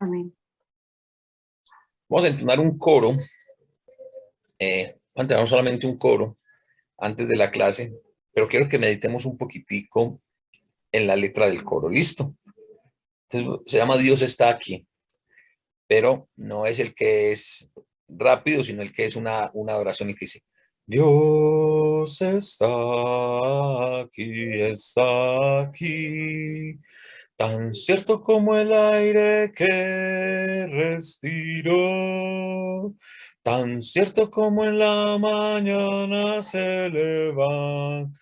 Amén. Vamos a entonar un coro. Vamos a entonar solamente un coro antes de la clase, pero quiero que meditemos un poquitico en la letra del coro. ¿Listo? Entonces, se llama Dios está aquí, pero no es el que es rápido, sino el que es una oración y que dice, Dios está aquí, tan cierto como el aire que respiro, tan cierto como en la mañana se levanta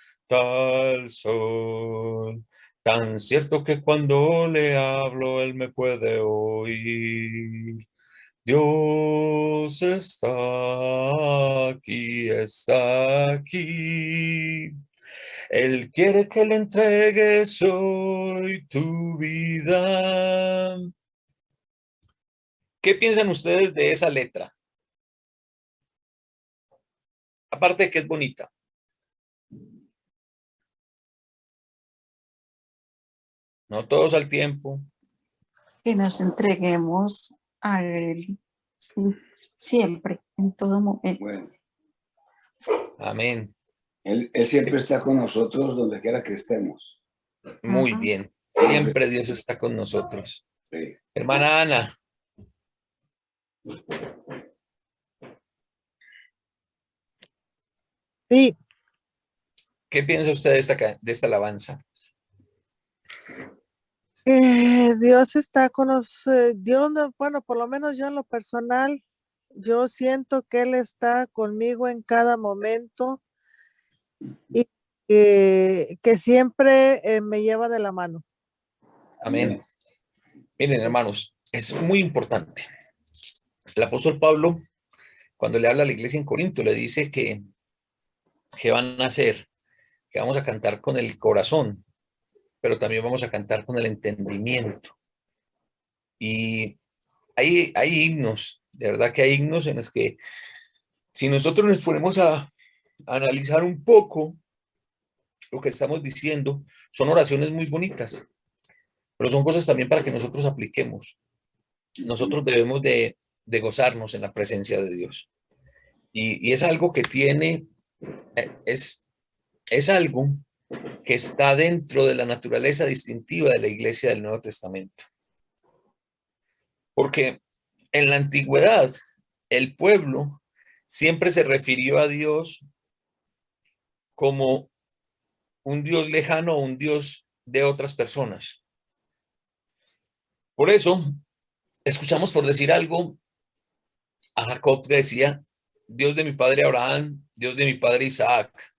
el sol, tan cierto que cuando le hablo él me puede oír. Dios está aquí, está aquí. Él quiere que le entregues hoy tu vida. ¿Qué piensan ustedes de esa letra? Aparte de que es bonita. No todos al tiempo. Que nos entreguemos a Él siempre, en todo momento. Bueno, Amén. Él siempre está con nosotros donde quiera que estemos. Muy Ajá. bien. Siempre Dios está con nosotros. Sí. Hermana Ana. Sí, ¿Qué piensa usted de esta alabanza? Dios está con nosotros. Dios, bueno, por lo menos yo en lo personal, yo siento que Él está conmigo en cada momento y que siempre me lleva de la mano. Amén. Miren, hermanos, es muy importante. El apóstol Pablo, cuando le habla a la iglesia en Corinto, le dice que van a hacer, que vamos a cantar con el corazón, pero también vamos a cantar con el entendimiento. Y hay himnos, de verdad que hay himnos en los que si nosotros nos ponemos a analizar un poco lo que estamos diciendo, son oraciones muy bonitas, pero son cosas también para que nosotros apliquemos. Nosotros debemos de gozarnos en la presencia de Dios. Y es algo que tiene, es algo que está dentro de la naturaleza distintiva de la iglesia del Nuevo Testamento. Porque en la antigüedad, el pueblo siempre se refirió a Dios como un Dios lejano o un Dios de otras personas. Por eso, escuchamos por decir algo a Jacob que decía, Dios de mi padre Abraham, Dios de mi padre Isaac,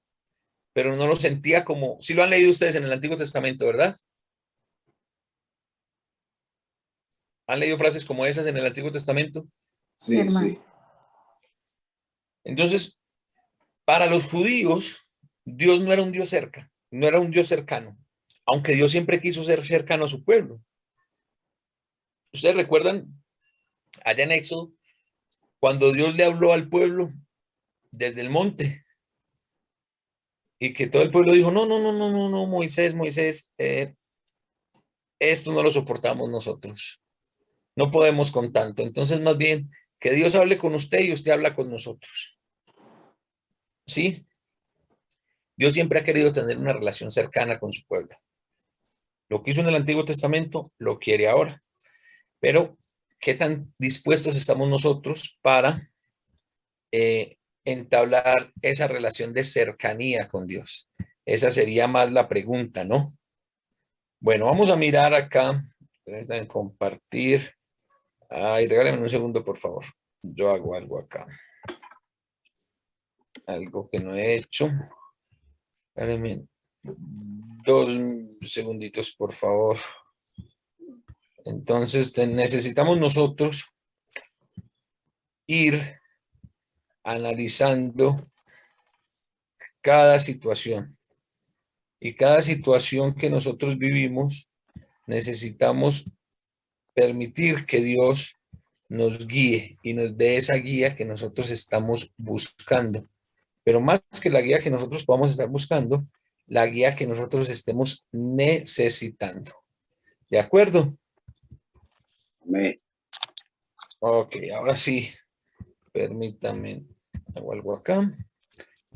pero no lo sentía como, si lo han leído ustedes en el Antiguo Testamento, ¿verdad? ¿Han leído frases como esas en el Antiguo Testamento? Sí, hermano. sí. Entonces, para los judíos, Dios no era un Dios cerca, no era un Dios cercano, aunque Dios siempre quiso ser cercano a su pueblo. ¿Ustedes recuerdan allá en Éxodo, cuando Dios le habló al pueblo desde el monte y que todo el pueblo dijo, no, no, no, no, no, no, Moisés, esto no lo soportamos nosotros, no podemos con tanto, entonces más bien que Dios hable con usted y usted habla con nosotros, ¿sí? Dios siempre ha querido tener una relación cercana con su pueblo. Lo que hizo en el Antiguo Testamento, lo quiere ahora. Pero, ¿qué tan dispuestos estamos nosotros para entablar esa relación de cercanía con Dios? Esa sería más la pregunta, ¿no? Bueno, vamos a mirar acá. Permítanme compartir. Ay, regálenme un segundo, por favor. Yo hago algo acá. Algo que no he hecho. Regálenme 2 segunditos, por favor. Entonces, necesitamos nosotros ir analizando cada situación. Y cada situación que nosotros vivimos, necesitamos permitir que Dios nos guíe y nos dé esa guía que nosotros estamos buscando. Pero más que la guía que nosotros podamos estar buscando, la guía que nosotros estemos necesitando. ¿De acuerdo? Amén. Ok, ahora sí. Permítame. Hago algo acá.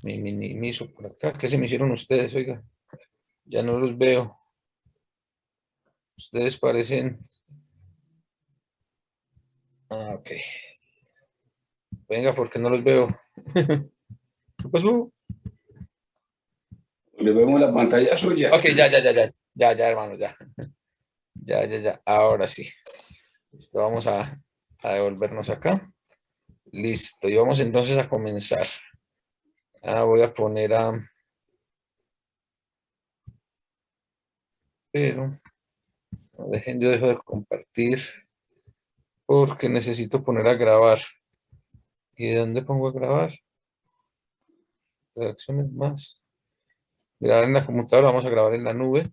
Me minimizo por acá. ¿Qué se me hicieron ustedes? Oiga, ya no los veo. Ustedes parecen... Ah, ok. Venga, porque no los veo. ¿Qué pasó? Le vemos la pantalla suya. Ok, ya, hermano, ya. Ya. Ahora sí. Listo, vamos a devolvernos acá. Listo, y vamos entonces a comenzar. Voy a poner a... Pero, no dejen, yo dejo de compartir porque necesito poner a grabar. ¿Y de dónde pongo a grabar? Redacciones más. Grabar en la computadora, vamos a grabar en la nube.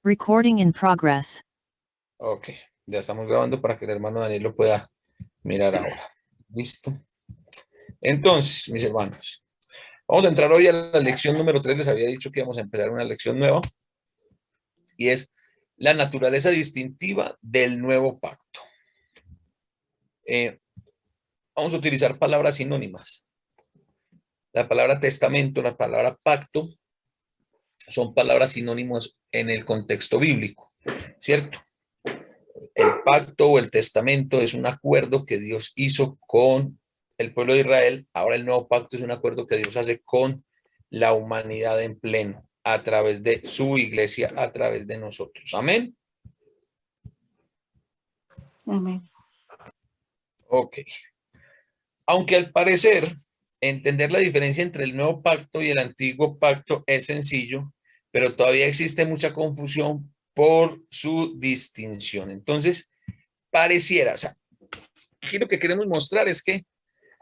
Recording in progress. Ok, ya estamos grabando para que el hermano Daniel lo pueda mirar ahora. Listo. Entonces, mis hermanos, vamos a entrar hoy a la lección número 3. Les había dicho que íbamos a empezar una lección nueva y es la naturaleza distintiva del nuevo pacto. Vamos a utilizar palabras sinónimas. La palabra testamento, la palabra pacto, son palabras sinónimas en el contexto bíblico, ¿cierto? El pacto o el testamento es un acuerdo que Dios hizo con el pueblo de Israel. Ahora el nuevo pacto es un acuerdo que Dios hace con la humanidad en pleno, a través de su iglesia, a través de nosotros. Amén. Amén. Ok. Aunque al parecer entender la diferencia entre el nuevo pacto y el antiguo pacto es sencillo, pero todavía existe mucha confusión por su distinción. Entonces, pareciera, o sea, aquí lo que queremos mostrar es que,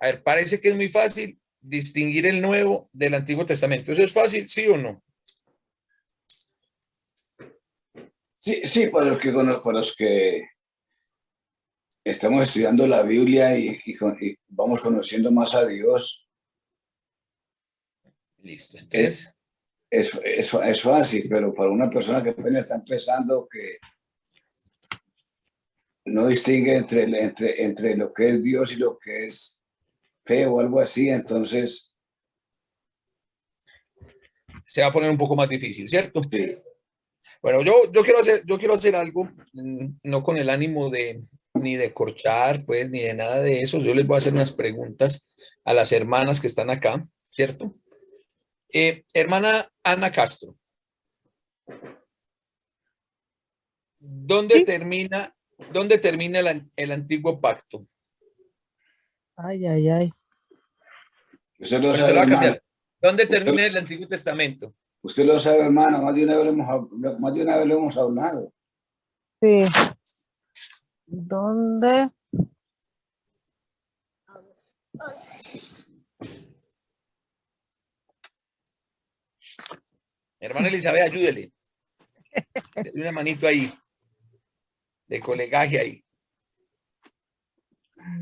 a ver, parece que es muy fácil distinguir el Nuevo del Antiguo Testamento. ¿Eso es fácil, sí o no? Sí, para los que estamos estudiando la Biblia y vamos conociendo más a Dios, Listo, entonces... es fácil, pero para una persona que apenas está empezando, que no distingue entre lo que es Dios y lo que es fe o algo así, entonces, se va a poner un poco más difícil, ¿cierto? sí. Bueno, yo quiero hacer algo, no con el ánimo de ni de corchar, pues, ni de nada de eso. Yo les voy a hacer unas preguntas a las hermanas que están acá, ¿cierto? Hermana Ana Castro, ¿dónde Sí. termina el antiguo pacto? Ay. Usted lo Bueno, se sabe, lo va a hermano. cambiar. ¿Dónde Usted, termina el Antiguo Testamento? usted lo sabe, hermano. Más de una vez lo hemos hablado. Sí. ¿Dónde? Hermana Elizabeth, ayúdele. Dele una manito ahí, de colegaje ahí. A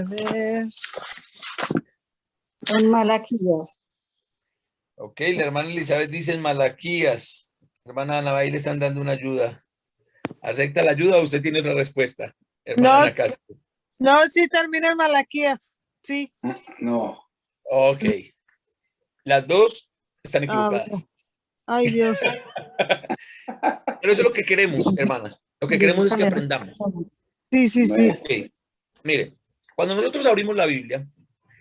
ver. En Malaquías. Ok, la hermana Elizabeth dice en Malaquías. Hermana Ana, ahí le están dando una ayuda. ¿Acepta la ayuda o usted tiene otra respuesta? Hermana No. Ana Castro. No, sí termina en Malaquías. Sí. No. Ok. Las dos están A ver. equivocadas. Ay, Dios. Pero eso es lo que queremos, hermana. Lo que queremos es que aprendamos. Sí. Ok. Mire, cuando nosotros abrimos la Biblia,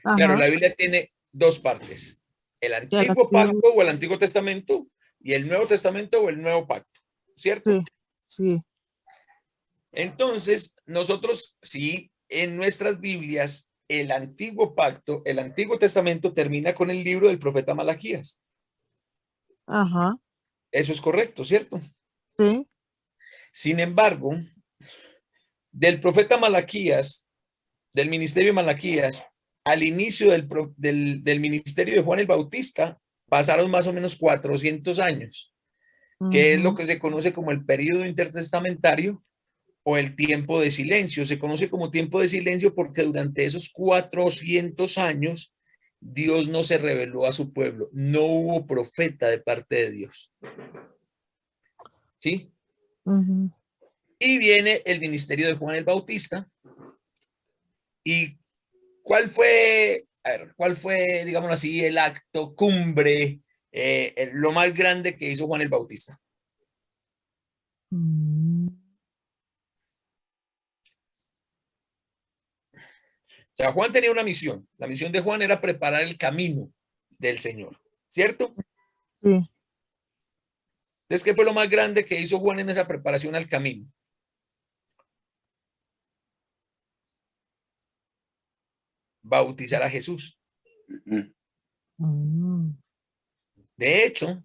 claro, Ajá. la Biblia tiene dos partes. El Ya la Antiguo tengo. Pacto o el Antiguo Testamento y el Nuevo Testamento o el Nuevo Pacto. ¿Cierto? Sí. Entonces, nosotros sí, en nuestras Biblias, el Antiguo Pacto, el Antiguo Testamento termina con el libro del profeta Malaquías. Ajá. Eso es correcto, ¿cierto? Sí. Sin embargo, del profeta Malaquías, del ministerio de Malaquías, al inicio del ministerio de Juan el Bautista, pasaron más o menos 400 años, que es lo que se conoce como el período intertestamentario o el tiempo de silencio. Se conoce como tiempo de silencio porque durante esos 400 años Dios no se reveló a su pueblo. No hubo profeta de parte de Dios. ¿Sí? Y viene el ministerio de Juan el Bautista. ¿Y cuál fue, digámoslo así, el acto cumbre, lo más grande que hizo Juan el Bautista? Mm, O sea, Juan tenía una misión. La misión de Juan era preparar el camino del Señor, ¿cierto? sí. Entonces, ¿qué fue lo más grande que hizo Juan en esa preparación al camino? Bautizar a Jesús. Ujú. Mm, De hecho,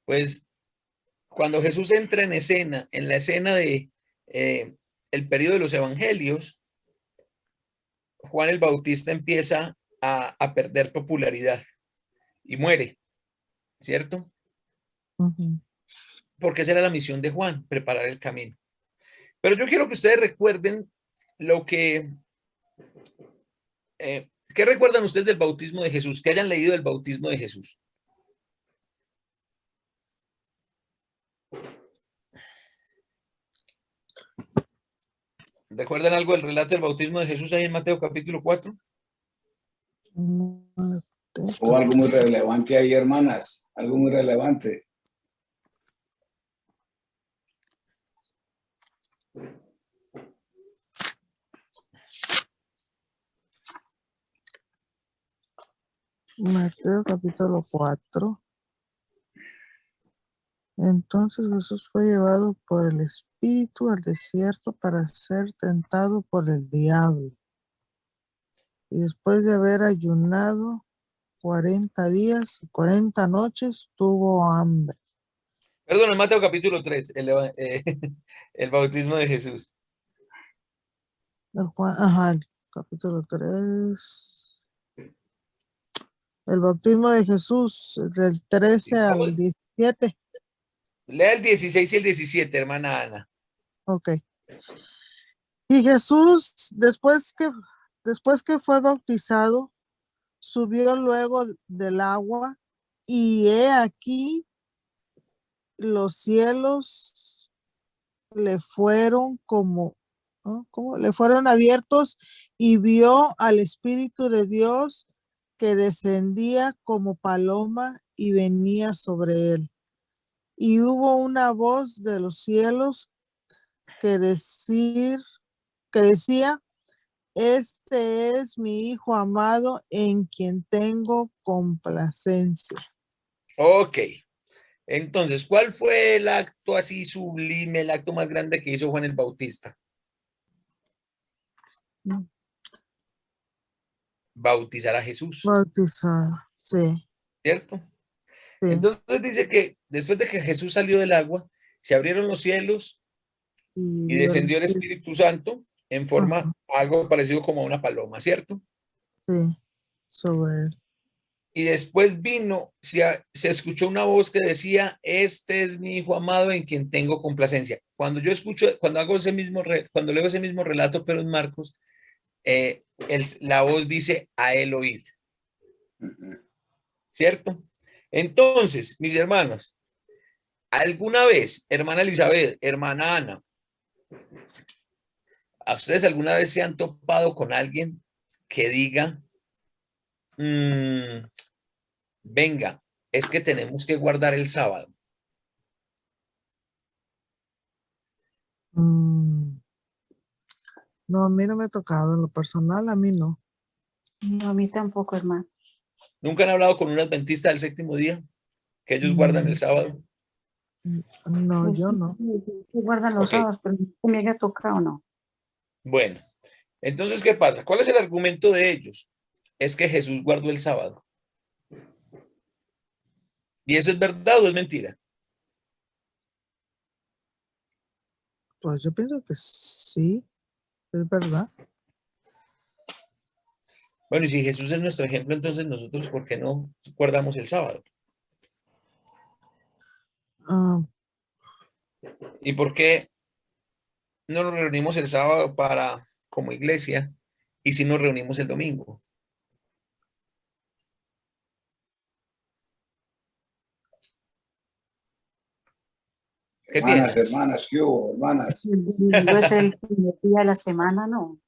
pues cuando Jesús entra en escena, en la escena de el periodo de los evangelios, Juan el Bautista empieza a perder popularidad y muere, ¿cierto? ujú. Porque esa era la misión de Juan, preparar el camino. Pero yo quiero que ustedes recuerden lo que, ¿qué recuerdan ustedes del bautismo de Jesús? Que hayan leído el bautismo de Jesús. ¿Recuerdan algo del relato del bautismo de Jesús ahí en Mateo capítulo 4? Hubo algo muy relevante ahí, hermanas, algo muy relevante. Mateo capítulo 4. Entonces Jesús fue llevado por el Espíritu al desierto para ser tentado por el diablo. Y después de haber ayunado 40 días y 40 noches, tuvo hambre. Perdón, en Mateo capítulo 3, el bautismo de Jesús. El capítulo 3. El bautismo de Jesús, del 13 al 17. Lea el 16 y el 17, hermana Ana. Ok. Y Jesús, después que fue bautizado, subió luego del agua, y he aquí los cielos le fueron ¿no? ¿Cómo? Le fueron abiertos, y vio al Espíritu de Dios que descendía como paloma y venía sobre él. Y hubo una voz de los cielos que decía: este es mi Hijo amado, en quien tengo complacencia. Ok. Entonces, ¿cuál fue el acto así sublime, el acto más grande que hizo Juan el Bautista? Bautizar a Jesús, Bautizado, sí, ¿cierto? sí. Entonces dice que después de que Jesús salió del agua, se abrieron los cielos Y y vio el descendió el Espíritu. Espíritu Santo en forma Ajá, algo parecido como una paloma, ¿cierto? sí, sobre él. Y después vino, se escuchó una voz que decía, este es mi Hijo amado en quien tengo complacencia. Cuando yo escucho, cuando hago ese mismo, cuando leo ese mismo relato, pero en Marcos, la voz dice, a él oíd, Ujú. ¿cierto? Entonces, mis hermanos, ¿alguna vez, hermana Elizabeth, hermana Ana, a ustedes alguna vez se han topado con alguien que diga, "Mm, venga, es que tenemos que guardar el sábado"? Mm, no, a mí no me ha tocado, en lo personal, a mí no. No, a mí tampoco, hermano. ¿Nunca han hablado con un adventista del séptimo día que ellos guardan el Mm, sábado? no, Pues yo sí, no. sí, guardan los Ok, sábados, pero no me haya tocado, no. bueno, entonces, ¿qué pasa? ¿Cuál es el argumento de ellos? Es que Jesús guardó el sábado. ¿Y eso es verdad o es mentira? Pues yo pienso que sí, es verdad. Bueno, y si Jesús es nuestro ejemplo, entonces nosotros, ¿por qué no guardamos el sábado? Ah, ¿Y por qué no nos reunimos el sábado para, como iglesia, y si nos reunimos el domingo? ¿Qué Hermanas, piensan? hermanas, ¿qué hubo, hermanas? El domingo es el primer día de la semana, ¿no?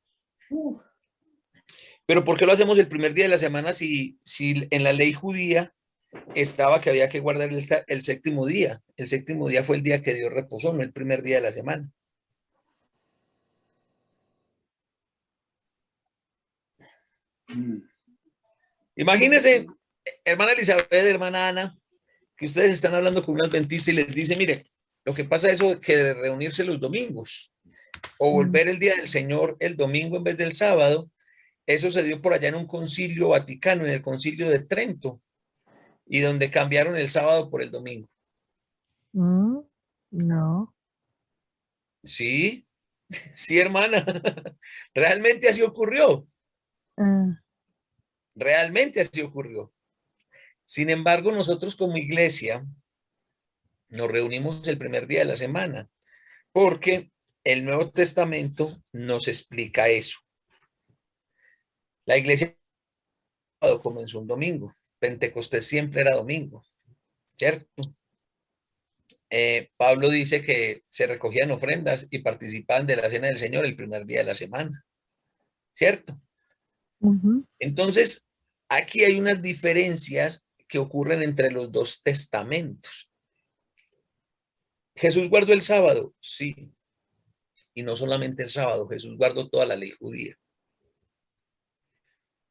Pero ¿por qué lo hacemos el primer día de la semana si en la ley judía estaba que había que guardar el séptimo día? El séptimo día fue el día que Dios reposó, no el primer día de la semana. Mm. Imagínense, hermana Elizabeth, hermana Ana, que ustedes están hablando con un adventista y les dice, mire, lo que pasa es eso que de reunirse los domingos o volver el día del Señor el domingo en vez del sábado, eso se dio por allá en un concilio vaticano, en el concilio de Trento, y donde cambiaron el sábado por el domingo. No. Sí, sí, hermana, realmente así ocurrió, Ah, realmente así ocurrió. Sin embargo, nosotros como iglesia nos reunimos el primer día de la semana, porque el Nuevo Testamento nos explica eso. La iglesia comenzó un domingo, Pentecostés siempre era domingo, ¿cierto? Pablo dice que se recogían ofrendas y participaban de la cena del Señor el primer día de la semana, ¿cierto? ujú. Entonces, aquí hay unas diferencias que ocurren entre los dos testamentos. ¿Jesús guardó el sábado? Sí. Y no solamente el sábado, Jesús guardó toda la ley judía.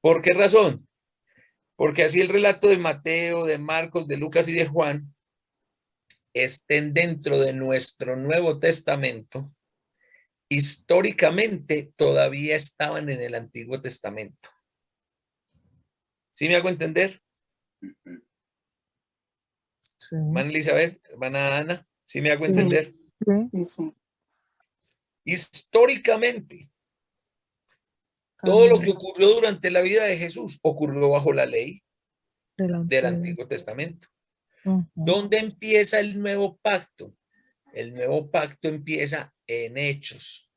¿Por qué razón? Porque así el relato de Mateo, de Marcos, de Lucas y de Juan estén dentro de nuestro Nuevo Testamento, históricamente todavía estaban en el Antiguo Testamento. ¿Sí me hago entender? Sí, Hermana Elizabeth, hermana Ana, ¿sí me hago Sí. entender? sí. Sí, sí. Históricamente, todo lo que Amén. ocurrió durante la vida de Jesús ocurrió bajo la ley del Antiguo. Antiguo Testamento. Ujú. ¿Dónde empieza el nuevo pacto? El nuevo pacto empieza en Hechos,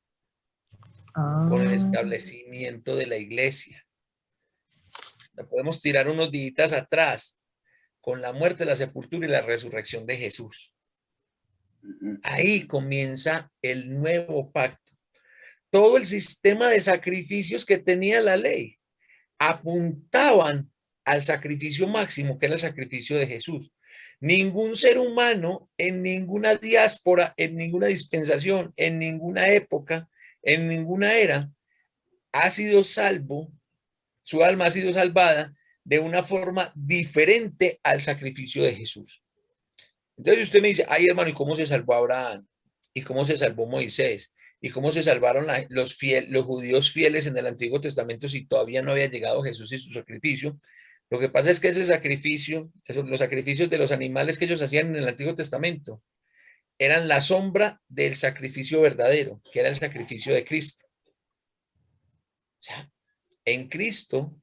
con el Ah, establecimiento de la iglesia. La podemos tirar unos días atrás, con la muerte, la sepultura y la resurrección de Jesús. Ahí comienza el nuevo pacto. Todo el sistema de sacrificios que tenía la ley apuntaban al sacrificio máximo, que era el sacrificio de Jesús. Ningún ser humano en ninguna diáspora, en ninguna dispensación, en ninguna época, en ninguna era, ha sido salvo, su alma ha sido salvada de una forma diferente al sacrificio de Jesús. Entonces usted me dice, ay hermano, ¿y cómo se salvó Abraham? ¿Y cómo se salvó Moisés? ¿Y cómo se salvaron los judíos fieles en el Antiguo Testamento si todavía no había llegado Jesús y su sacrificio? Lo que pasa es que ese sacrificio, los sacrificios de los animales que ellos hacían en el Antiguo Testamento, eran la sombra del sacrificio verdadero, que era el sacrificio de Cristo. O sea, en Cristo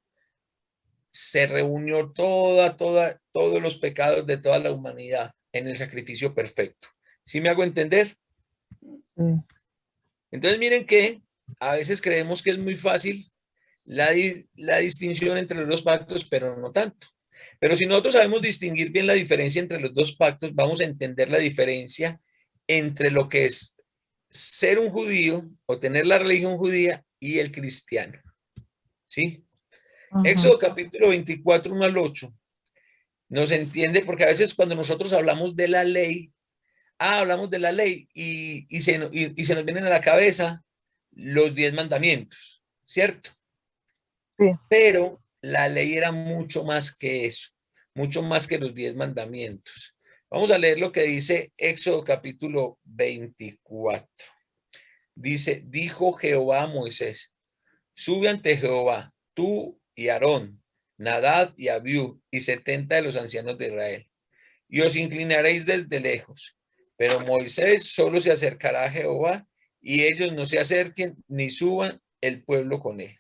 se reunió todos los pecados de toda la humanidad en el sacrificio perfecto. ¿Sí me hago entender? sí. Entonces miren que a veces creemos que es muy fácil la distinción entre los dos pactos, pero no tanto. Pero si nosotros sabemos distinguir bien la diferencia entre los dos pactos, vamos a entender la diferencia entre lo que es ser un judío o tener la religión judía y el cristiano. ¿Sí? Ujú. Éxodo capítulo 24, 1 al 8. Nos entiende porque a veces cuando nosotros hablamos de la ley, hablamos de la ley y se nos vienen a la cabeza los 10 mandamientos, ¿cierto? Sí. Pero la ley era mucho más que eso, mucho más que los 10 mandamientos. Vamos a leer lo que dice Éxodo capítulo 24. Dice, dijo Jehová a Moisés, sube ante Jehová, tú y Aarón, Nadab y Abiú, y 70 de los ancianos de Israel, y os inclinaréis desde lejos. Pero Moisés solo se acercará a Jehová, y ellos no se acerquen ni suban el pueblo con él.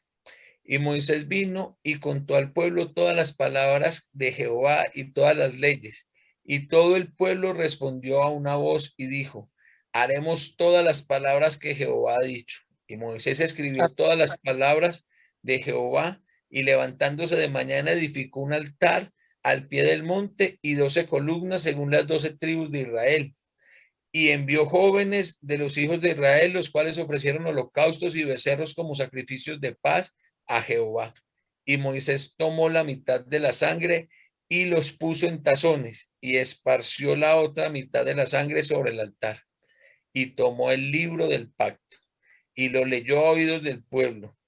Y Moisés vino y contó al pueblo todas las palabras de Jehová y todas las leyes. Y todo el pueblo respondió a una voz y dijo, haremos todas las palabras que Jehová ha dicho. Y Moisés escribió todas las palabras de Jehová y levantándose de mañana edificó un altar al pie del monte y 12 columnas según las 12 tribus de Israel. y envió jóvenes de los hijos de Israel, los cuales ofrecieron holocaustos y becerros como sacrificios de paz a Jehová. Y Moisés tomó la mitad de la sangre y los puso en tazones y esparció la otra mitad de la sangre sobre el altar. Y tomó el libro del pacto y lo leyó a oídos del pueblo,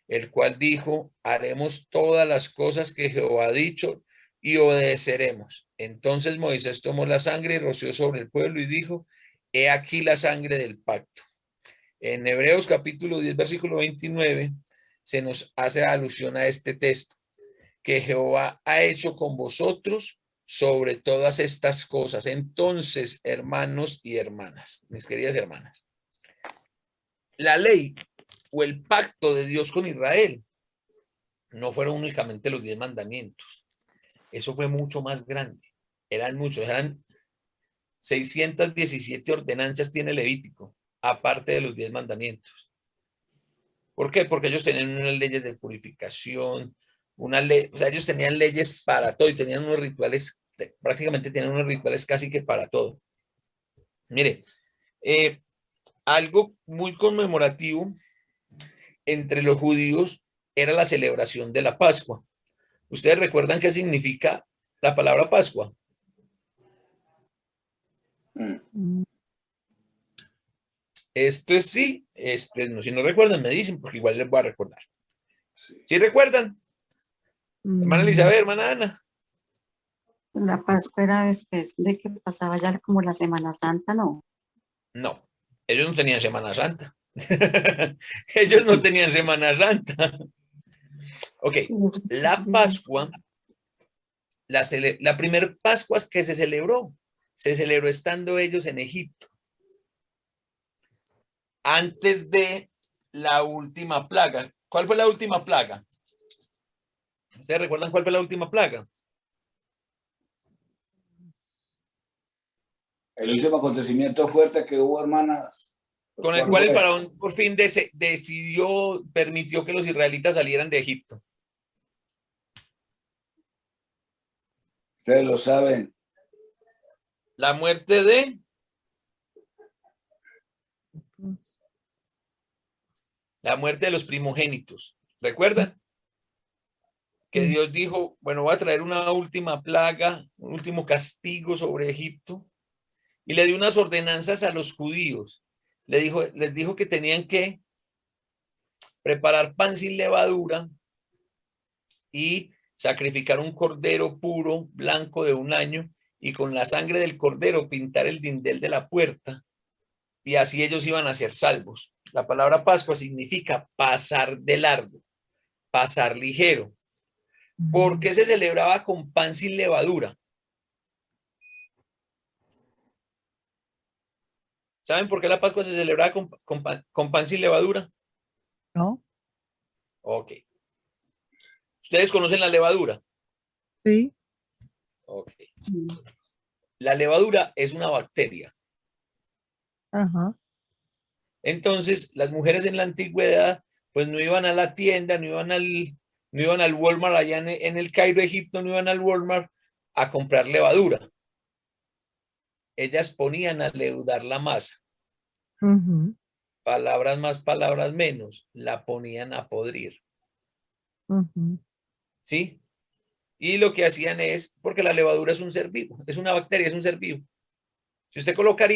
el cual dijo: haremos todas las cosas que Jehová ha dicho y obedeceremos. Entonces Moisés tomó la sangre y roció sobre el pueblo y dijo: he aquí la sangre del pacto. En Hebreos capítulo 10, versículo 29, se nos hace alusión a este texto, que Jehová ha hecho con vosotros sobre todas estas cosas. Entonces, hermanos y hermanas, mis queridas hermanas, la ley o el pacto de Dios con Israel no fueron únicamente los 10 mandamientos. Eso fue mucho más grande. Eran muchos, eran 617 ordenanzas tiene Levítico, aparte de los 10 mandamientos. ¿Por qué? Porque ellos tenían unas leyes de purificación, una ley, o sea, ellos tenían leyes para todo y tenían unos rituales, prácticamente tenían unos rituales casi que para todo. Mire, algo muy conmemorativo entre los judíos era la celebración de la Pascua. ¿Ustedes recuerdan qué significa la palabra Pascua? Esto es sí, esto es no. Si no recuerdan, me dicen, porque igual les voy a recordar. ¿Sí recuerdan? Hermana Elizabeth, hermana Ana. La Pascua era después de que pasaba ya como la Semana Santa, ¿no? No, ellos no tenían Semana Santa. Ellos no tenían Semana Santa. Ok, la Pascua, la primera Pascua que se celebró estando ellos en Egipto, antes de la última plaga. ¿Cuál fue la última plaga? ¿Ustedes recuerdan cuál fue la última plaga? El último acontecimiento fuerte que hubo, hermanas. Con el cual el faraón por fin permitió que los israelitas salieran de Egipto. Ustedes lo saben. La muerte de los primogénitos. ¿Recuerdan? Que Dios dijo, bueno, voy a traer una última plaga, un último castigo sobre Egipto. Y le dio unas ordenanzas a los judíos. Les dijo que tenían que preparar pan sin levadura y sacrificar un cordero puro, blanco de 1 año, y con la sangre del cordero pintar el dindel de la puerta, y así ellos iban a ser salvos. La palabra Pascua significa pasar de largo, pasar ligero. ¿Por qué se celebraba con pan sin levadura? ¿Saben por qué la Pascua se celebraba con pan sin levadura? No. Ok. ¿Ustedes conocen la levadura? Sí. Ok. La levadura es una bacteria. Ajá. Entonces, las mujeres en la antigüedad, pues no iban a la tienda, no iban al Walmart allá en el Cairo, Egipto, no iban al Walmart a comprar levadura. Ellas ponían a leudar la masa. Palabras más, palabras menos, la ponían a podrir. ¿Sí? Y lo que hacían es, porque la levadura es un ser vivo, es una bacteria, es un ser vivo. Si usted coloca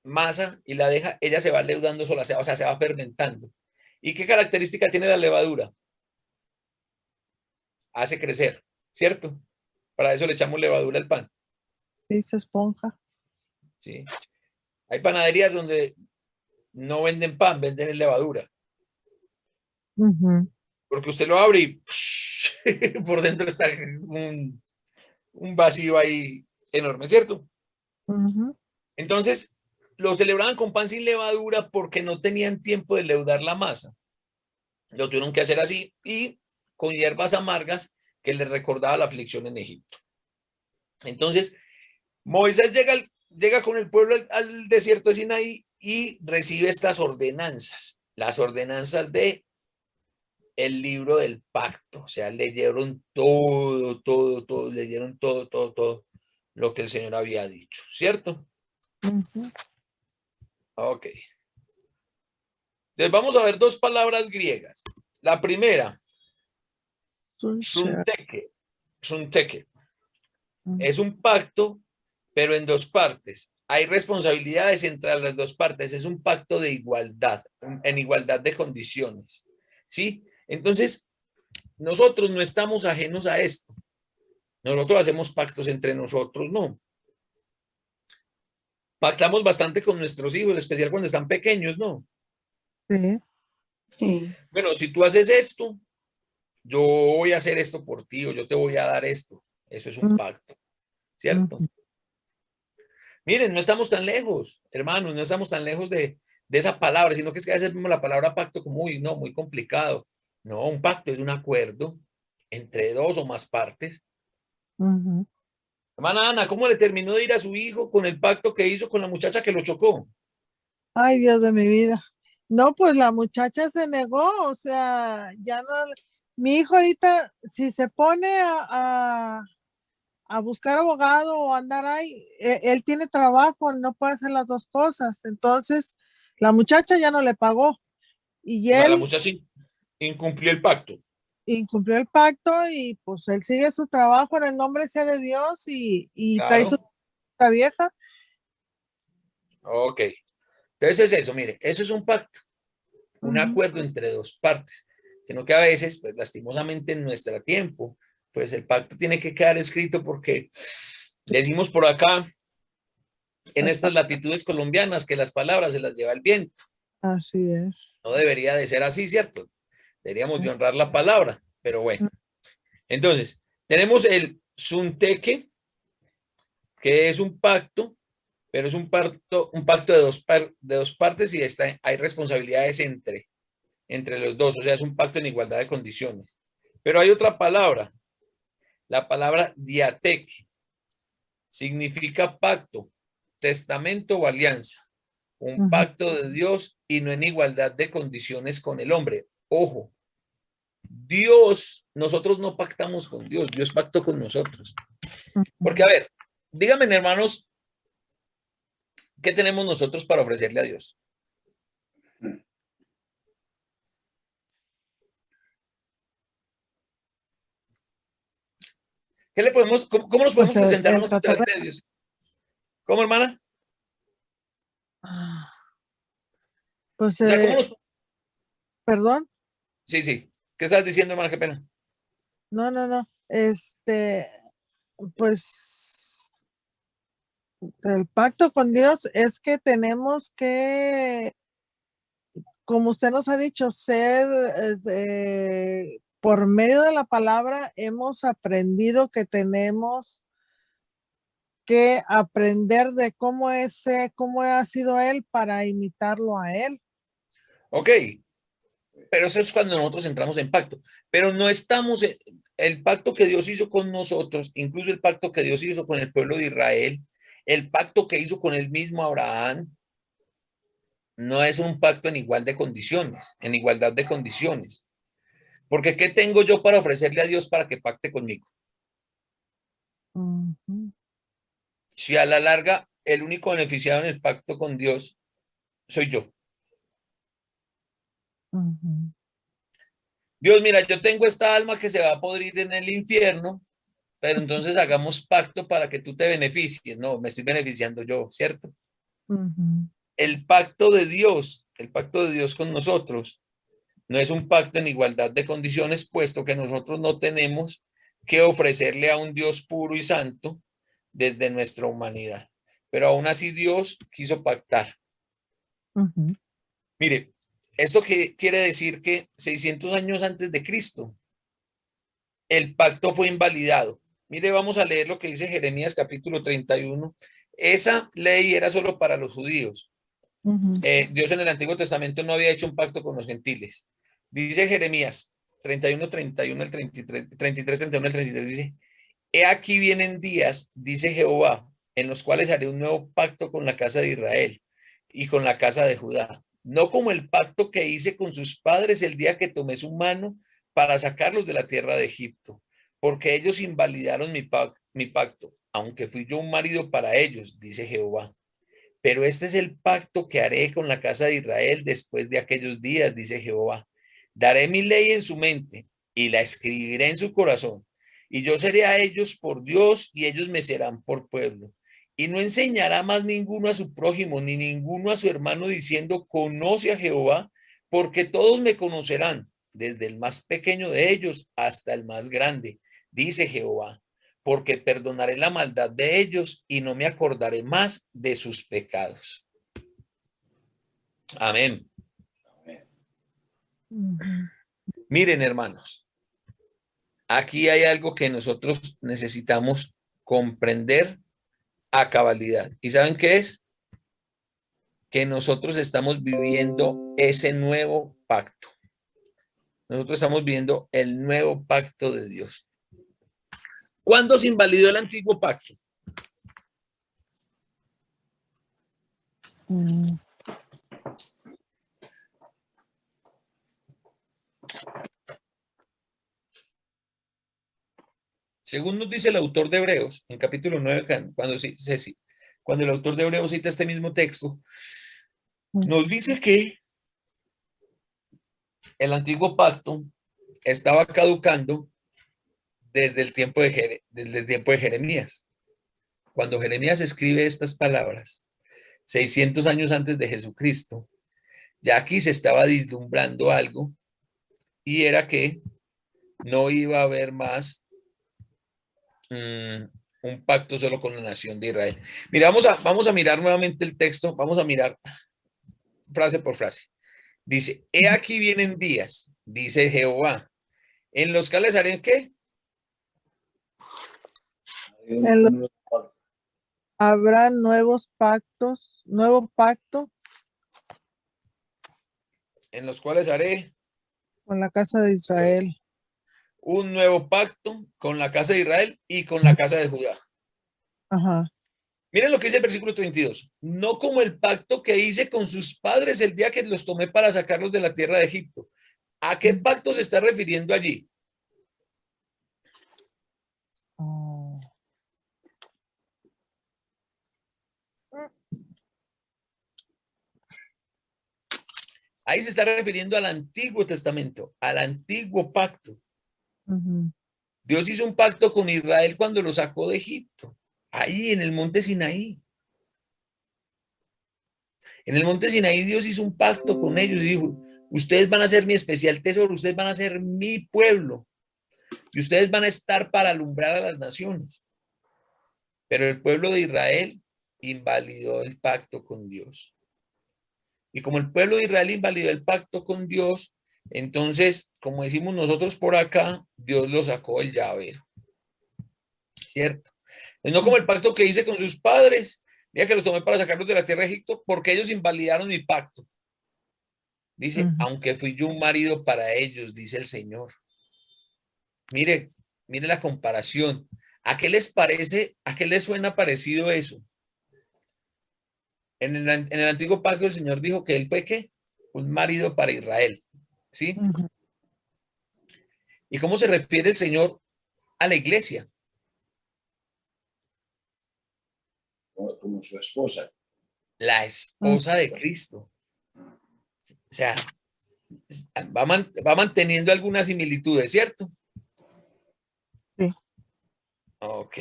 masa y la deja, ella se va leudando sola, o sea, se va fermentando. ¿Y qué característica tiene la levadura? Hace crecer, ¿cierto? Para eso le echamos levadura al pan. Sí, se esponja. ¿Sí? Hay panaderías donde no venden pan, venden levadura. Porque usted lo abre y por dentro está un vacío ahí enorme, ¿cierto? Entonces, lo celebraban con pan sin levadura porque no tenían tiempo de leudar la masa. Lo tuvieron que hacer así y con hierbas amargas que les recordaba la aflicción en Egipto. Entonces, Moisés llega con el pueblo al desierto de Sinaí y recibe estas ordenanzas, las ordenanzas de el libro del pacto. O sea, leyeron todo lo que el Señor había dicho, ¿cierto? Ujú. Ok. Entonces vamos a ver dos palabras griegas. La primera, Sunshine. sunteke. Sunteke. Mm. Es un pacto, pero en dos partes. Hay responsabilidades entre las dos partes. Es un pacto de igualdad, en igualdad de condiciones. ¿Sí? Entonces, nosotros no estamos ajenos a esto. Nosotros hacemos pactos entre nosotros, no. Pactamos bastante con nuestros hijos, en especial cuando están pequeños, ¿no? Sí. Sí, Bueno, si tú haces esto, yo voy a hacer esto por ti o yo te voy a dar esto. Eso es un Mm, pacto, ¿cierto? ujú. Miren, no estamos tan lejos, hermanos, no estamos tan lejos de esa palabra, sino que es que a veces vemos la palabra pacto como, uy, no, muy complicado. No, un pacto es un acuerdo entre dos o más partes. Ujú. Hermana Ana, ¿cómo le terminó de ir a su hijo con el pacto que hizo con la muchacha que lo chocó? Ay, Dios de mi vida. No, pues la muchacha se negó, o sea, ya no. Mi hijo ahorita, si se pone a buscar abogado o andar ahí, él tiene trabajo, no puede hacer las dos cosas. Entonces, la muchacha ya no le pagó y O sea, la él muchacha incumplió el pacto. incumplió el pacto y pues él sigue su trabajo en el nombre sea de Dios y trae su Claro. vieja. Ok. Entonces es eso, mire, eso es un pacto, un Ujú. acuerdo entre dos partes, sino que a veces, pues lastimosamente en nuestro tiempo, pues el pacto tiene que quedar escrito porque decimos por acá, en estas latitudes colombianas, que las palabras se las lleva el viento. Así es. No debería de ser así, ¿cierto? Deberíamos de honrar la palabra, pero bueno. Entonces, tenemos el sunteque, que es un pacto, pero es un pacto de dos partes y hay responsabilidades entre los dos, o sea, es un pacto en igualdad de condiciones. Pero hay otra palabra, la palabra diatec, significa pacto, testamento o alianza, un Ujú. pacto de Dios y no en igualdad de condiciones con el hombre. Ojo, Dios, nosotros no pactamos con Dios, Dios pactó con nosotros. Porque, a ver, díganme, hermanos, ¿qué tenemos nosotros para ofrecerle a Dios? ¿Qué le podemos, cómo nos Pues podemos presentar el nosotros tratar de... delante de Dios? ¿Cómo, hermana? Pues, O sea, ¿cómo nos... perdón, Sí, sí. ¿Qué estás diciendo, hermana? Qué pena. no, no, no. Pues el pacto con Dios es que tenemos que, como usted nos ha dicho, ser, por medio de la palabra, hemos aprendido que tenemos que aprender de cómo ha sido Él para imitarlo a Él. Ok, pero eso es cuando nosotros entramos en pacto. Pero no estamos en el pacto que Dios hizo con nosotros, incluso el pacto que Dios hizo con el pueblo de Israel, el pacto que hizo con el mismo Abraham, no es un pacto en igual de condiciones, en igualdad de condiciones. Porque ¿qué tengo yo para ofrecerle a Dios para que pacte conmigo? Ujú, Si a la larga el único beneficiado en el pacto con Dios soy yo. ujú, Dios, mira, yo tengo esta alma que se va a podrir en el infierno, pero entonces hagamos pacto para que tú te beneficies. No, me estoy beneficiando yo, ¿cierto? ujú, El pacto de Dios con nosotros, no es un pacto en igualdad de condiciones, puesto que nosotros no tenemos que ofrecerle a un Dios puro y santo desde nuestra humanidad. Pero aún así Dios quiso pactar. ujú. Mire, esto que quiere decir que 600 años antes de Cristo, el pacto fue invalidado. Mire, vamos a leer lo que dice Jeremías capítulo 31. Esa ley era solo para los judíos. Ujú. Dios en el Antiguo Testamento no había hecho un pacto con los gentiles. Dice Jeremías 31, 31 al 33, 33, 31 al 33, dice, he aquí vienen días, dice Jehová, en los cuales haré un nuevo pacto con la casa de Israel y con la casa de Judá, no como el pacto que hice con sus padres el día que tomé su mano para sacarlos de la tierra de Egipto, porque ellos invalidaron mi pacto, aunque fui yo un marido para ellos, dice Jehová. Pero este es el pacto que haré con la casa de Israel después de aquellos días, dice Jehová. Daré mi ley en su mente y la escribiré en su corazón. Y yo seré a ellos por Dios y ellos me serán por pueblo. Y no enseñará más ninguno a su prójimo ni ninguno a su hermano diciendo, conoce a Jehová, porque todos me conocerán, desde el más pequeño de ellos hasta el más grande, dice Jehová, porque perdonaré la maldad de ellos y no me acordaré más de sus pecados. Amén. Miren, hermanos, aquí hay algo que nosotros necesitamos comprender a cabalidad. ¿Y saben qué es? Que nosotros estamos viviendo ese nuevo pacto. Nosotros estamos viviendo el nuevo pacto de Dios. ¿Cuándo se invalidó el antiguo pacto? Según nos dice el autor de Hebreos, en capítulo 9, cuando el autor de Hebreos cita este mismo texto, nos dice que el antiguo pacto estaba caducando desde el tiempo de Jeremías. Cuando Jeremías escribe estas palabras, 600 años antes de Jesucristo, ya aquí se estaba vislumbrando algo, y era que no iba a haber más un pacto solo con la nación de Israel. Mira, vamos a mirar nuevamente el texto, vamos a mirar frase por frase. Dice, he aquí vienen días, dice Jehová, en los cuales haré ¿qué? Habrá nuevos pactos, nuevo pacto En los cuales haré con la casa de Israel. un nuevo pacto con la casa de Israel y con la casa de Judá. Ajá. Miren lo que dice el versículo 32. No como el pacto que hice con sus padres el día que los tomé para sacarlos de la tierra de Egipto. ¿A qué pacto se está refiriendo allí? Ahí se está refiriendo al Antiguo Testamento, al Antiguo Pacto. Dios hizo un pacto con Israel cuando lo sacó de Egipto, ahí en el monte Sinaí. En el monte Sinaí Dios hizo un pacto con ellos y dijo, ustedes van a ser mi especial tesoro, ustedes van a ser mi pueblo y ustedes van a estar para alumbrar a las naciones. Pero el pueblo de Israel invalidó el pacto con Dios. Y como el pueblo de Israel invalidó el pacto con Dios, entonces, como decimos nosotros por acá, Dios lo sacó del llavero. ¿Cierto? No como el pacto que hice con sus padres, mira que los tomé para sacarlos de la tierra de Egipto, porque ellos invalidaron mi pacto. Dice, aunque fui yo un marido para ellos, dice el Señor. Mire la comparación. ¿A qué les parece, a qué les suena parecido eso? En el antiguo pacto el Señor dijo que él fue ¿qué? Un marido para Israel. ¿Sí? ¿Y cómo se refiere el Señor a la iglesia? Como su esposa. La esposa de Cristo. O sea, va manteniendo algunas similitudes, ¿cierto? Sí. Ok.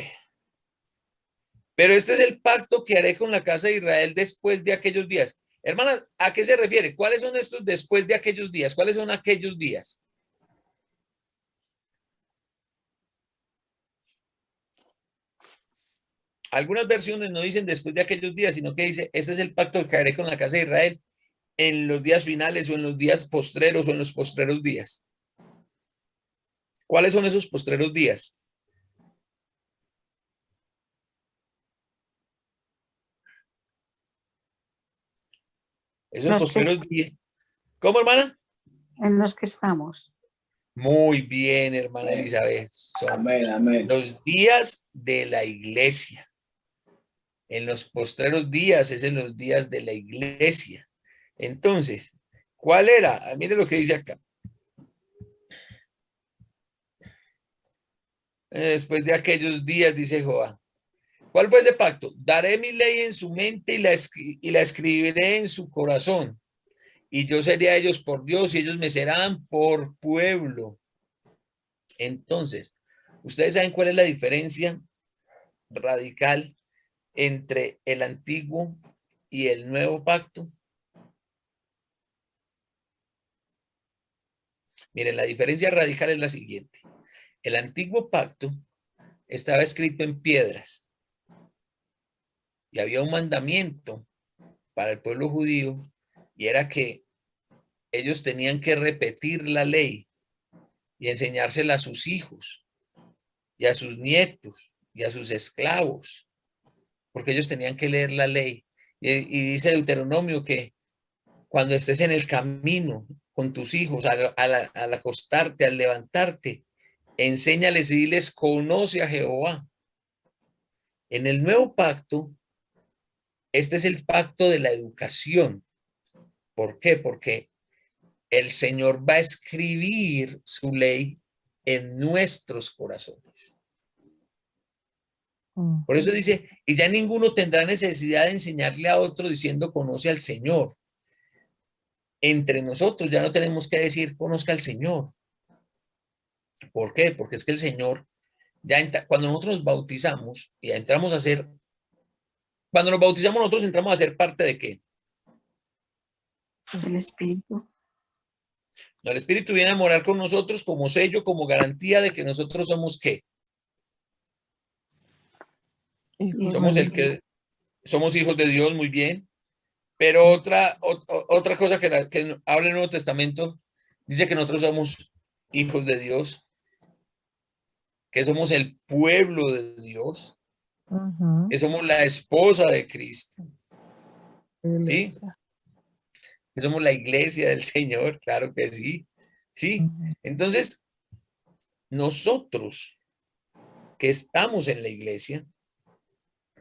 Pero este es el pacto que haré con la casa de Israel después de aquellos días. Hermanas, ¿a qué se refiere? ¿Cuáles son estos después de aquellos días? ¿Cuáles son aquellos días? Algunas versiones no dicen después de aquellos días, sino que dice, este es el pacto que haré con la casa de Israel en los días finales o en los días postreros o en los postreros días. ¿Cuáles son esos postreros días? Esos postreros días. ¿Cómo, hermana? En los que estamos. Muy bien, hermana Elizabeth. Son Amén. los días de la iglesia. En los postreros días es en los días de la iglesia. Entonces, ¿cuál era? Mire lo que dice acá. Después de aquellos días, dice Jehová, ¿Cuál fue ese pacto? Daré mi ley en su mente y la escribiré en su corazón. Y yo seré a ellos por Dios y ellos me serán por pueblo. Entonces, ¿ustedes saben cuál es la diferencia radical entre el antiguo y el nuevo pacto? Miren, la diferencia radical es la siguiente. El antiguo pacto estaba escrito en piedras y había un mandamiento para el pueblo judío y era que ellos tenían que repetir la ley y enseñársela a sus hijos y a sus nietos y a sus esclavos, porque ellos tenían que leer la ley. Y dice Deuteronomio que cuando estés en el camino con tus hijos, al acostarte, al levantarte, enséñales y diles, conoce a Jehová. En el nuevo pacto, este es el pacto de la educación. ¿Por qué? Porque el Señor va a escribir su ley en nuestros corazones. Por eso dice, y ya ninguno tendrá necesidad de enseñarle a otro diciendo, conoce al Señor. Entre nosotros ya no tenemos que decir, conozca al Señor. ¿Por qué? Porque es que el Señor, cuando nosotros nos bautizamos y entramos a ser, cuando nos bautizamos nosotros entramos a ser parte de ¿qué? Del Espíritu. El Espíritu viene a morar con nosotros como sello, como garantía de que nosotros somos ¿qué? Somos hijos de Dios, muy bien. Pero otra cosa que habla el Nuevo Testamento dice que nosotros somos hijos de Dios, que somos el pueblo de Dios, que somos la esposa de Cristo, ¿sí? Que somos la iglesia del Señor, claro que sí, ¿sí? Entonces, nosotros que estamos en la iglesia,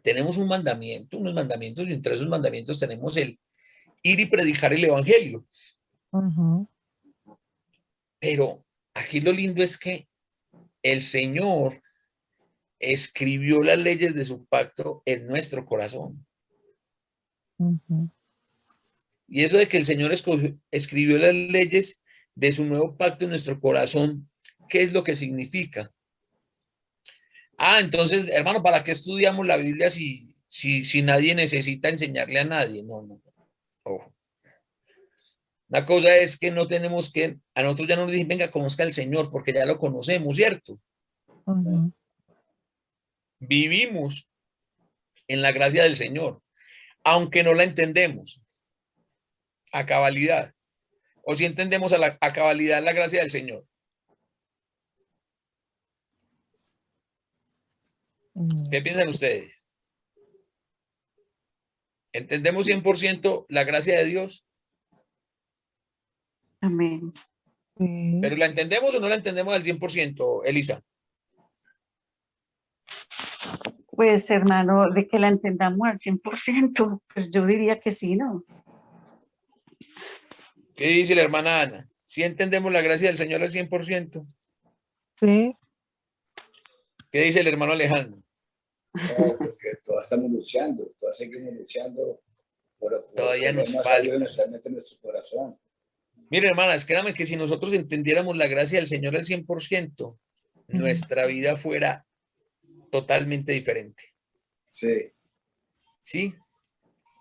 tenemos unos mandamientos, y entre esos mandamientos tenemos el ir y predicar el evangelio. Pero aquí lo lindo es que el Señor escribió las leyes de su pacto en nuestro corazón. Y eso de que el Señor escribió las leyes de su nuevo pacto en nuestro corazón, ¿qué es lo que significa? Entonces, hermano, ¿para qué estudiamos la Biblia si nadie necesita enseñarle a nadie? No. Ojo. Una cosa es que no tenemos que, a nosotros ya no nos dicen, venga, conozca al Señor, porque ya lo conocemos, ¿cierto? Vivimos en la gracia del Señor, aunque no la entendemos a cabalidad. O si entendemos a cabalidad la gracia del Señor. ¿Qué piensan ustedes? ¿Entendemos 100% la gracia de Dios? Amén. ¿Pero la entendemos o no la entendemos al 100%, Elisa? Pues, hermano, de que la entendamos al 100%, pues yo diría que sí, ¿no? ¿Qué dice la hermana Ana? ¿Sí entendemos la gracia del Señor al 100%? Sí. ¿Qué dice el hermano Alejandro? No, porque todas estamos luchando, todas seguimos luchando por Todavía nos más falta. ayuda en nuestro corazón. Miren, hermanas, créanme que si nosotros entendiéramos la gracia del Señor al 100%, nuestra vida fuera totalmente diferente. Sí. ¿Sí?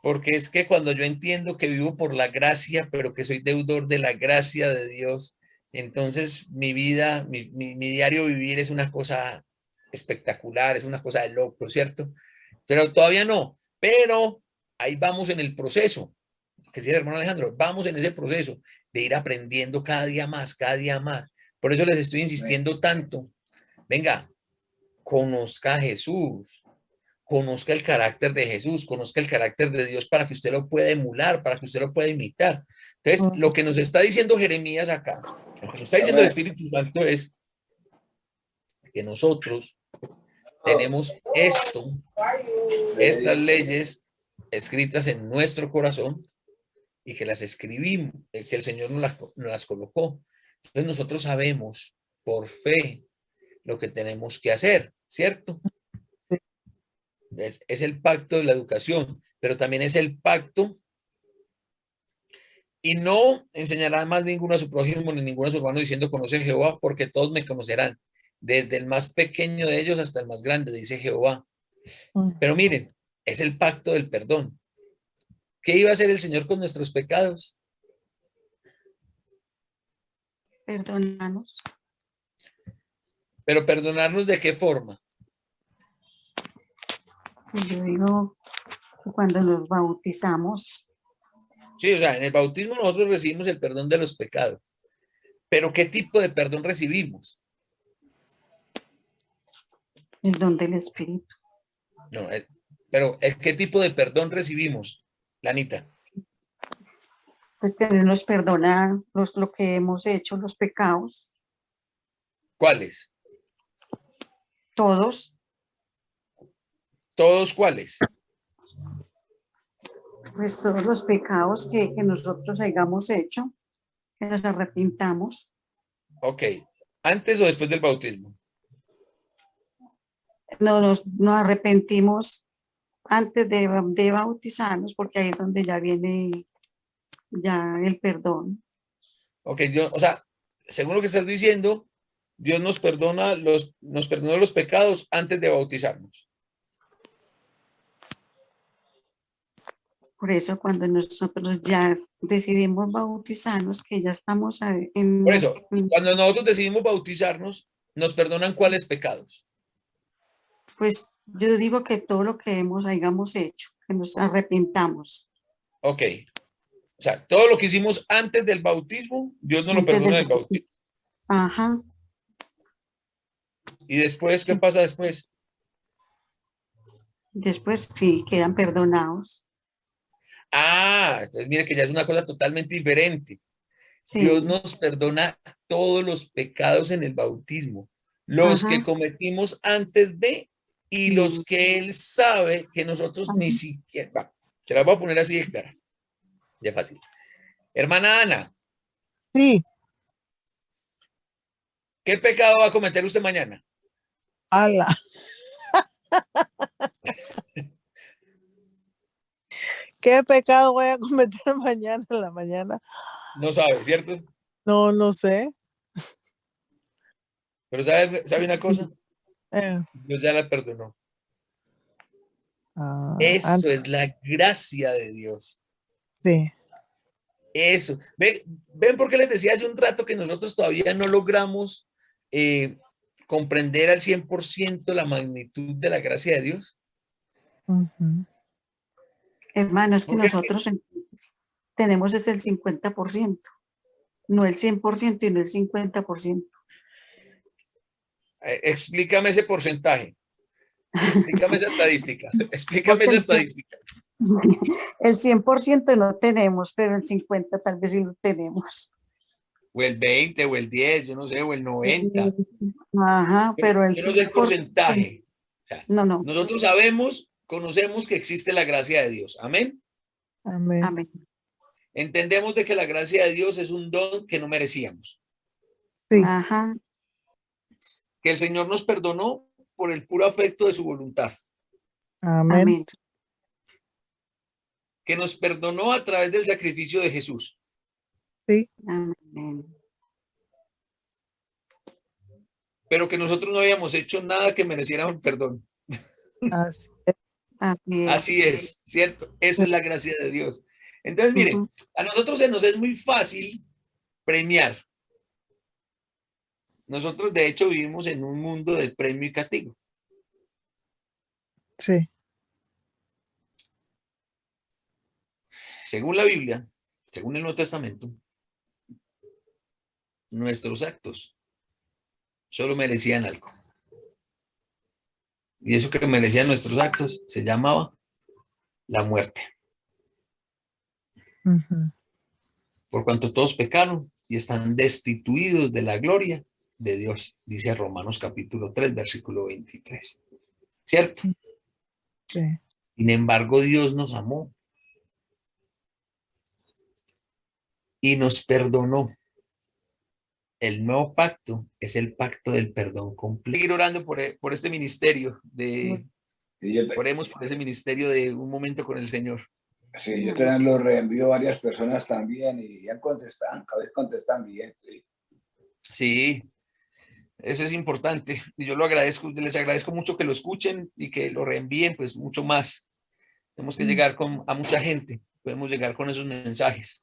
Porque es que cuando yo entiendo que vivo por la gracia, pero que soy deudor de la gracia de Dios, entonces mi vida, mi diario vivir es una cosa espectacular, es una cosa de loco, ¿cierto? Pero todavía no, pero ahí vamos en el proceso, que decía el hermano Alejandro, vamos en ese proceso de ir aprendiendo cada día más, cada día más. Por eso les estoy insistiendo tanto. Venga, conozca a Jesús, conozca el carácter de Jesús, conozca el carácter de Dios para que usted lo pueda emular, para que usted lo pueda imitar. Entonces, lo que nos está diciendo Jeremías acá, lo que nos está diciendo el Espíritu Santo es que nosotros tenemos estas leyes escritas en nuestro corazón y que las escribimos, que el Señor nos las colocó. Entonces nosotros sabemos por fe lo que tenemos que hacer, ¿cierto? Es el pacto de la educación, pero también es el pacto. Y no enseñará más ninguno a su prójimo ni ninguno a su hermano diciendo conoce a Jehová, porque todos me conocerán, desde el más pequeño de ellos hasta el más grande, dice Jehová. Pero miren, es el pacto del perdón. ¿Qué iba a hacer el Señor con nuestros pecados? Perdónanos. Pero perdonarnos ¿de qué forma? Yo digo que cuando nos bautizamos, Sí, o sea, en el bautismo nosotros recibimos el perdón de los pecados. Pero ¿qué tipo de perdón recibimos? el don del Espíritu, No, pero ¿qué tipo de perdón recibimos, Lanita? pues que Dios nos perdona lo que hemos hecho, los pecados, ¿Cuáles? todos, ¿Todos cuáles? pues todos los pecados que nosotros hayamos hecho, que nos arrepintamos. Ok. ¿Antes o después del bautismo? No nos arrepentimos antes de bautizarnos, porque ahí es donde ya viene ya el perdón. Ok, o sea, según lo que estás diciendo, Dios nos perdonó los pecados antes de bautizarnos. Por eso cuando nosotros ya decidimos bautizarnos, que ya estamos en Por eso, cuando nosotros decidimos bautizarnos, nos perdonan cuáles pecados. pues yo digo que todo lo que hayamos hecho, que nos arrepintamos. Ok. O sea, todo lo que hicimos antes del bautismo, Dios nos lo Antes perdona del del bautismo. Ajá, ¿Y después qué sí. pasa después? Después sí quedan perdonados. Ah, entonces mire que ya es una cosa totalmente diferente. Dios Sí, nos perdona todos los pecados en el bautismo, los que ajá, cometimos antes de y los sí, que Él sabe que nosotros ajá. ni siquiera. Va, se la voy a poner así de clara. Ya fácil. Hermana Ana, Sí, ¿qué pecado va a cometer usted mañana? ala. ¿Qué pecado voy a cometer mañana en la mañana? No sabe, ¿cierto? No, no sé. Pero ¿sabe una cosa? Eh, Dios ya la perdonó. ah, Eso es la gracia de Dios. sí, Eso. ¿Ven por qué les decía hace un rato que nosotros todavía no logramos comprender al 100% la magnitud de la gracia de Dios? ujú, Hermanos, que Porque es que, nosotros entonces tenemos es el 50%, no el 100% y no el 50%. explícame ese porcentaje, explícame esa estadística, explícame Porque esa estadística. el 100% no tenemos, pero el 50% tal vez sí lo tenemos. O el 20, o el 10, yo no sé, o el 90. Ajá, pero el Yo no sé el 100%, porcentaje. O sea, no, no, nosotros sabemos, conocemos que existe la gracia de Dios. Amén. amén. amén. Entendemos de que la gracia de Dios es un don que no merecíamos. Sí, Ajá, Que el Señor nos perdonó por el puro afecto de su voluntad. amén. amén, Que nos perdonó a través del sacrificio de Jesús. Sí, amén. Pero que nosotros no habíamos hecho nada que mereciera un perdón. así es. Así Así es. es, ¿cierto? Eso es la gracia de Dios. Entonces, miren, Ujú. a nosotros se nos es muy fácil premiar. Nosotros, de hecho, vivimos en un mundo de premio y castigo. Sí, Según la Biblia, según el Nuevo Testamento, nuestros actos solo merecían algo. Y eso que merecían nuestros actos se llamaba la muerte. ujú, Por cuanto todos pecaron y están destituidos de la gloria de Dios, dice Romanos capítulo 3, versículo 23. ¿Cierto? sí, Sin embargo, Dios nos amó y nos perdonó. El nuevo pacto es el pacto del perdón completo. Seguir orando por este ministerio de Y yo, Oremos por ese ministerio de Un Momento con el Señor. sí, yo también lo reenvío a varias personas también y ya contestan, cada vez contestan bien. Sí. Sí, eso es importante. Y yo lo agradezco, les agradezco mucho que lo escuchen y que lo reenvíen, pues mucho más. Tenemos que llegar a mucha gente, podemos llegar con esos mensajes.